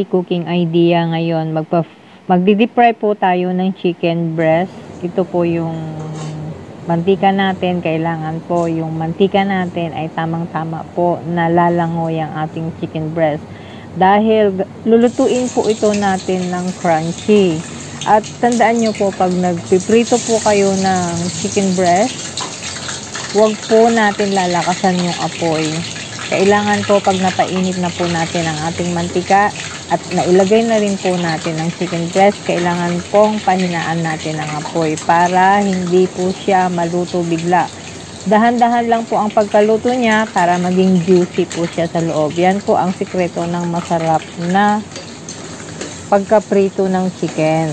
easy cooking idea ngayon. Magdi-deep fry po tayo ng chicken breast. Ito po yung mantika natin. Kailangan po yung mantika natin ay tamang-tama po na lalangoy ang ating chicken breast. Dahil lulutuin po ito natin ng crunchy. At tandaan nyo po, pag nagpiprito po kayo ng chicken breast, huwag po natin lalakasan yung apoy. Kailangan po pag napainit na po natin ang ating mantika at nailagay na rin po natin ang chicken breast, kailangan pong pahinaan natin ang apoy para hindi po siya maluto bigla. Dahan-dahan lang po ang pagkaluto niya para maging juicy po siya sa loob. Yan po ang sikreto ng masarap na pagkaprito ng chicken.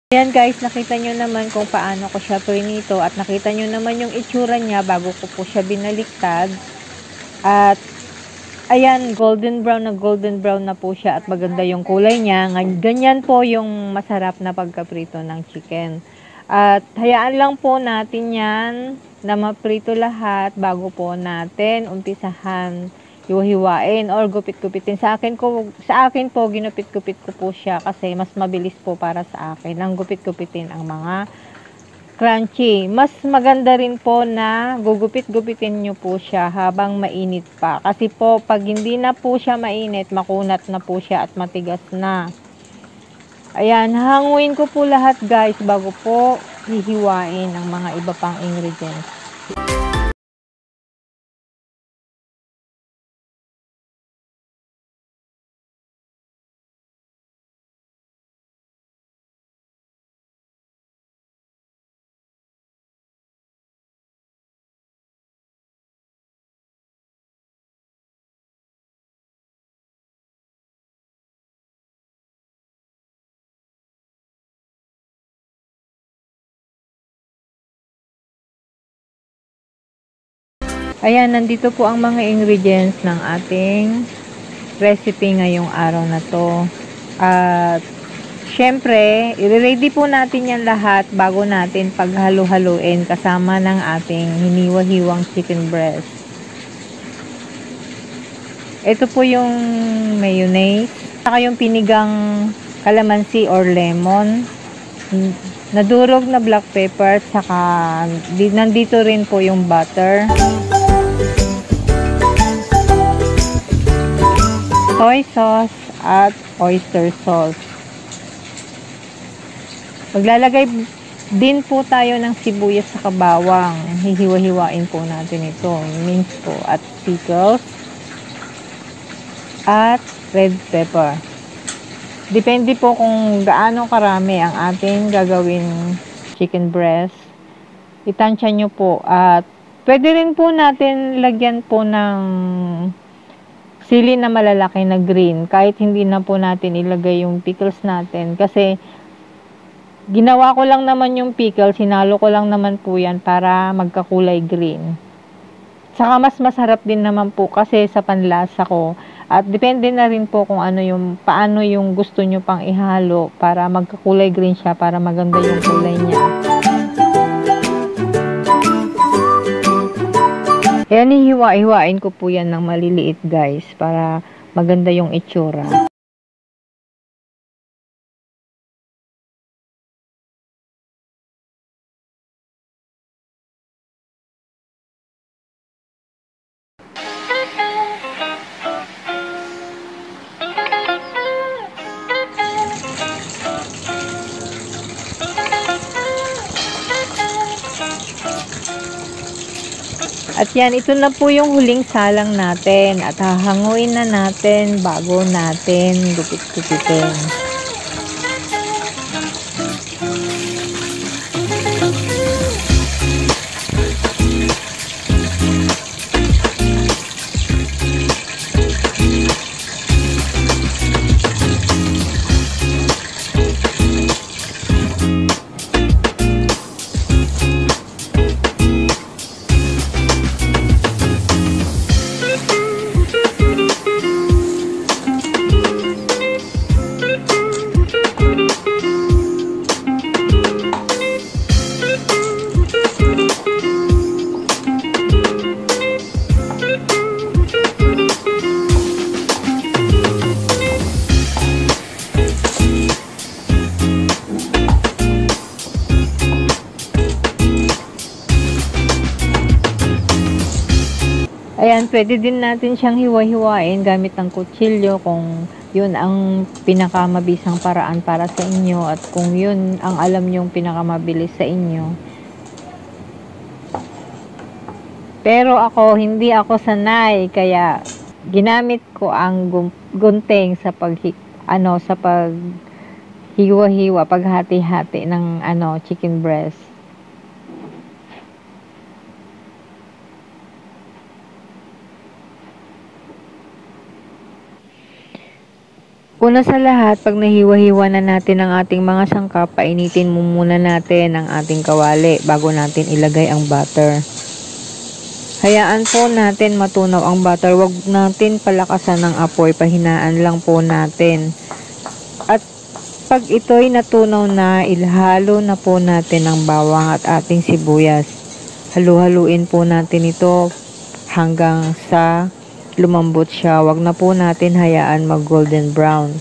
Ayan guys, nakita nyo naman kung paano ko siya prinito at nakita nyo naman yung itsura niya bago ko po siya binaliktad. At ayan, golden brown na po siya at maganda yung kulay niya. Ganyan po yung masarap na pagkaprito ng chicken. At hayaan lang po natin yan na maprito lahat bago po natin umpisahan hiwa-hiwain or gupit-gupitin. Sa akin po, ginupit-gupit ko po siya kasi mas mabilis po para sa akin ang gupit-gupitin ang mga crunchy. Mas maganda rin po na gugupit-gupitin nyo po siya habang mainit pa. Kasi po, pag hindi na po siya mainit, makunat na po siya at matigas na. Ayan, hanguin ko po lahat guys bago po hihiwain ang mga iba pang ingredients. Ayan, nandito po ang mga ingredients ng ating recipe ngayong araw na to. At syempre, i-ready po natin yan lahat bago natin paghalo-haluin kasama ng ating hiniwa-hiwang chicken breast. Ito po yung mayonnaise, saka yung pinigang calamansi or lemon, nadurog na black pepper, saka nandito rin po yung butter, soy sauce at oyster sauce. Maglalagay din po tayo ng sibuyas sa bawang. Hihiwa-hiwain po natin ito. Mince po at pickles at red pepper. Depende po kung gaano karami ang ating gagawin chicken breast. Itansya nyo po at pwede rin po natin lagyan po ng sili na malalaki na green kahit hindi na po natin ilagay yung pickles natin kasi ginawa ko lang naman yung pickles, sinalo ko lang naman po yan para magkakulay green. Saka mas masarap din naman po kasi sa panlasa ko at depende na rin po kung paano yung gusto nyo pang ihalo para magkakulay green siya para maganda yung kulay niya. Ayan, hihiwa-hiwain ko po yan ng maliliit guys para maganda yung itsura. At yan, ito na po yung huling salang natin. At hahanguin na natin bago natin gupit-gupitin. Ayan, pwede din natin siyang hiwa-hiwain gamit ng kutsilyo kung yun ang pinakamabisang paraan para sa inyo at kung yun ang alam nyong pinakamabilis sa inyo. Pero ako, hindi ako sanay kaya ginamit ko ang gunting sa paghiwa-hiwa, paghati-hati ng chicken breast. Una sa lahat, pag nahiwa-hiwa na natin ang ating mga sangkap, painitin muna natin ang ating kawali bago natin ilagay ang butter. Hayaan po natin matunaw ang butter. Huwag natin palakasan ng apoy, pahinaan lang po natin. At pag ito'y natunaw na, ilhalo na po natin ang bawang at ating sibuyas. Halu-haluin po natin ito hanggang sa lumambot siya. Wag na po natin hayaan mag golden brown.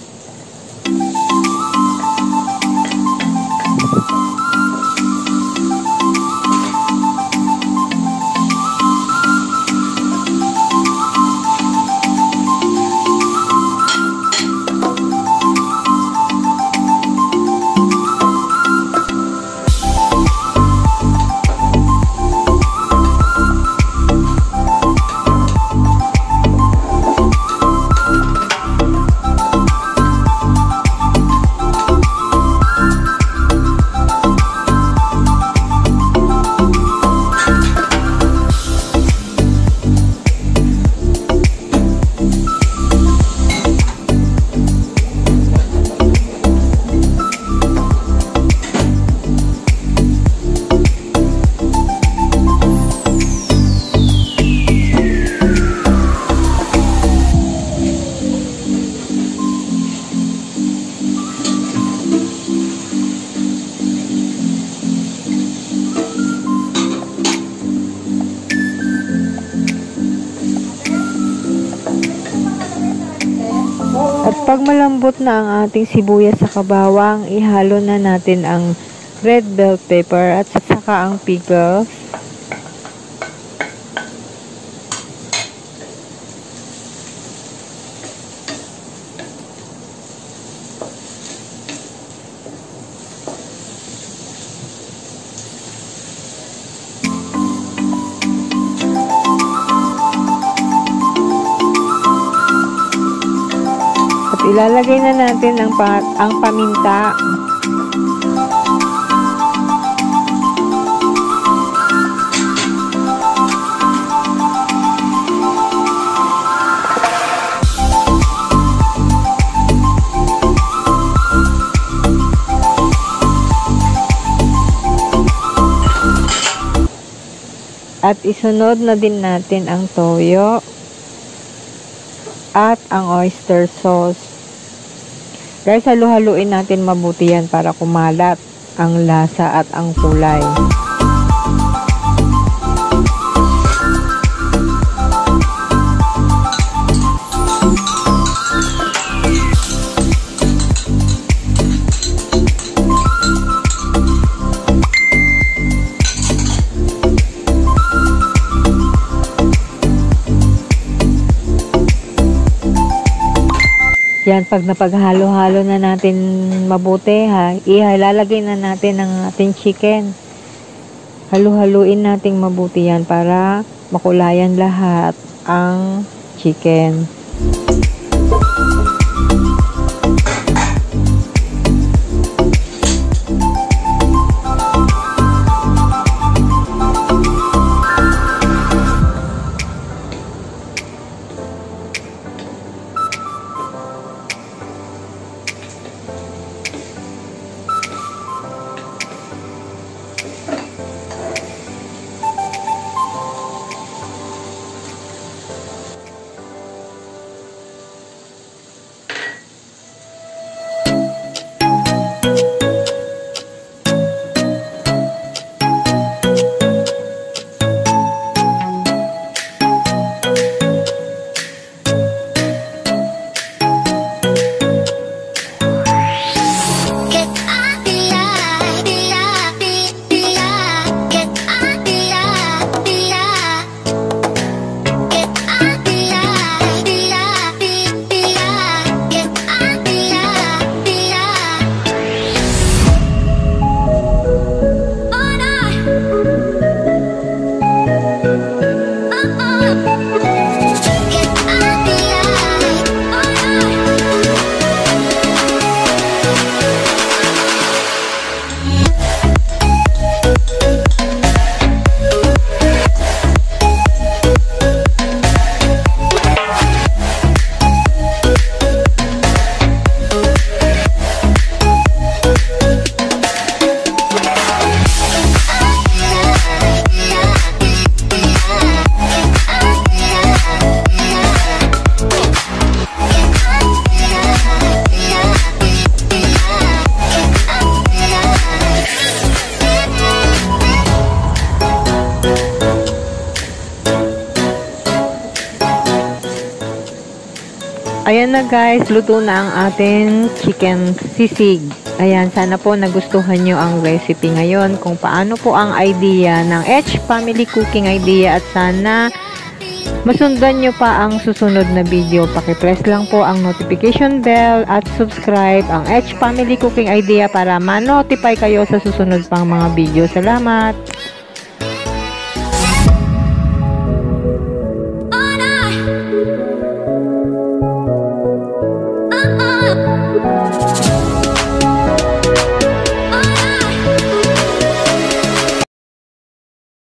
At pag malambot na ang ating sibuyas sa kabawang, ihalo na natin ang red bell pepper at saka ang pickles. Ilalagay na natin ang paminta. At isunod na din natin ang toyo at ang oyster sauce. Guys, halu-haluin natin mabuti yan para kumalat ang lasa at ang kulay. Yan, pag napaghalo-halo na natin mabuti, ilalagay na natin ang ating chicken. Halu-haluin natin mabuti yan para makulayan lahat ang chicken. Ayan na guys, luto na ang ating chicken sisig. Ayan, sana po nagustuhan nyo ang recipe ngayon kung paano po ang idea ng H Family Cooking Idea at sana masundan nyo pa ang susunod na video. Pakipress lang po ang notification bell at subscribe ang H Family Cooking Idea para ma-notify kayo sa susunod pang mga video. Salamat! Oh,